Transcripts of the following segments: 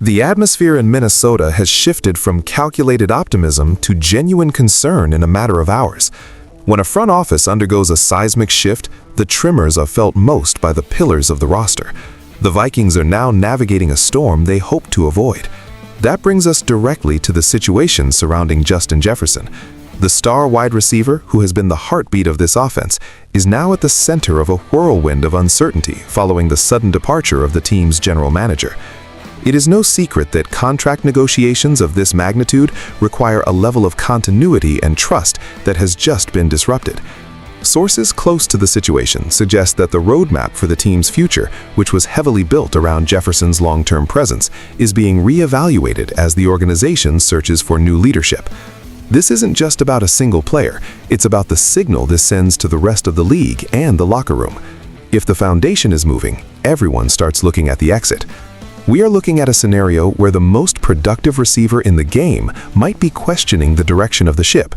The atmosphere in Minnesota has shifted from calculated optimism to genuine concern in a matter of hours. When a front office undergoes a seismic shift, the tremors are felt most by the pillars of the roster. The Vikings are now navigating a storm they hope to avoid. That brings us directly to the situation surrounding Justin Jefferson. The star wide receiver, who has been the heartbeat of this offense, is now at the center of a whirlwind of uncertainty following the sudden departure of the team's general manager. It is no secret that contract negotiations of this magnitude require a level of continuity and trust that has just been disrupted. Sources close to the situation suggest that the roadmap for the team's future, which was heavily built around Jefferson's long-term presence, is being re-evaluated as the organization searches for new leadership. This isn't just about a single player, it's about the signal this sends to the rest of the league and the locker room. If the foundation is moving, everyone starts looking at the exit. We are looking at a scenario where the most productive receiver in the game might be questioning the direction of the ship.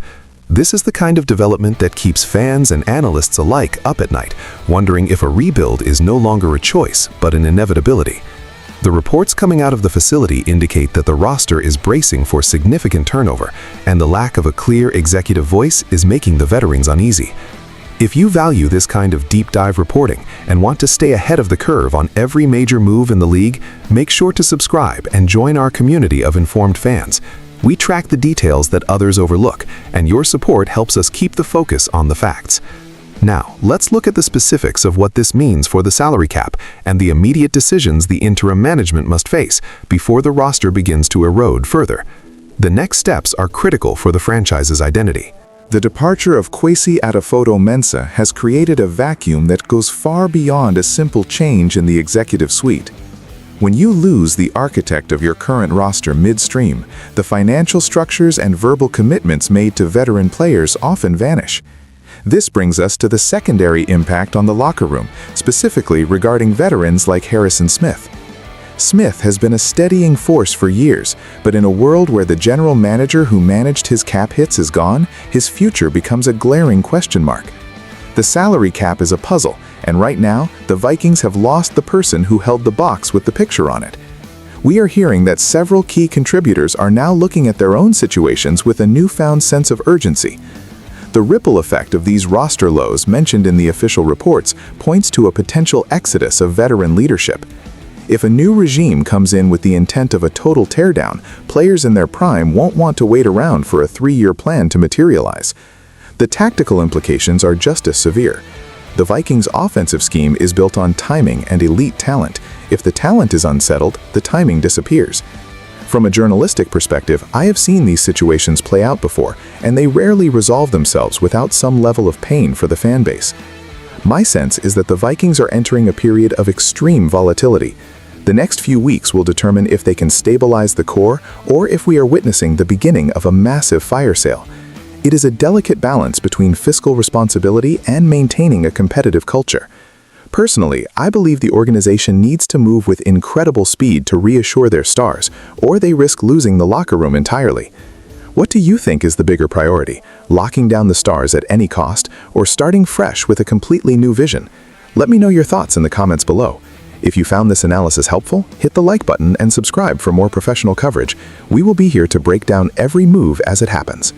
This is the kind of development that keeps fans and analysts alike up at night, wondering if a rebuild is no longer a choice, but an inevitability. The reports coming out of the facility indicate that the roster is bracing for significant turnover, and the lack of a clear executive voice is making the veterans uneasy. If you value this kind of deep dive reporting and want to stay ahead of the curve on every major move in the league, make sure to subscribe and join our community of informed fans. We track the details that others overlook, and your support helps us keep the focus on the facts. Now, let's look at the specifics of what this means for the salary cap and the immediate decisions the interim management must face before the roster begins to erode further. The next steps are critical for the franchise's identity. The departure of Kwesi Adefotto-Mensah has created a vacuum that goes far beyond a simple change in the executive suite. When you lose the architect of your current roster midstream, the financial structures and verbal commitments made to veteran players often vanish. This brings us to the secondary impact on the locker room, specifically regarding veterans like Harrison Smith. Smith has been a steadying force for years, but in a world where the general manager who managed his cap hits is gone, his future becomes a glaring question mark. The salary cap is a puzzle, and right now, the Vikings have lost the person who held the box with the picture on it. We are hearing that several key contributors are now looking at their own situations with a newfound sense of urgency. The ripple effect of these roster lows mentioned in the official reports points to a potential exodus of veteran leadership. If a new regime comes in with the intent of a total teardown, players in their prime won't want to wait around for a 3-year plan to materialize. The tactical implications are just as severe. The Vikings' offensive scheme is built on timing and elite talent. If the talent is unsettled, the timing disappears. From a journalistic perspective, I have seen these situations play out before, and they rarely resolve themselves without some level of pain for the fan base. My sense is that the Vikings are entering a period of extreme volatility. The next few weeks will determine if they can stabilize the core or if we are witnessing the beginning of a massive fire sale. It is a delicate balance between fiscal responsibility and maintaining a competitive culture. Personally, I believe the organization needs to move with incredible speed to reassure their stars, or they risk losing the locker room entirely. What do you think is the bigger priority? Locking down the stars at any cost, or starting fresh with a completely new vision? Let me know your thoughts in the comments below. If you found this analysis helpful, hit the like button and subscribe for more professional coverage. We will be here to break down every move as it happens.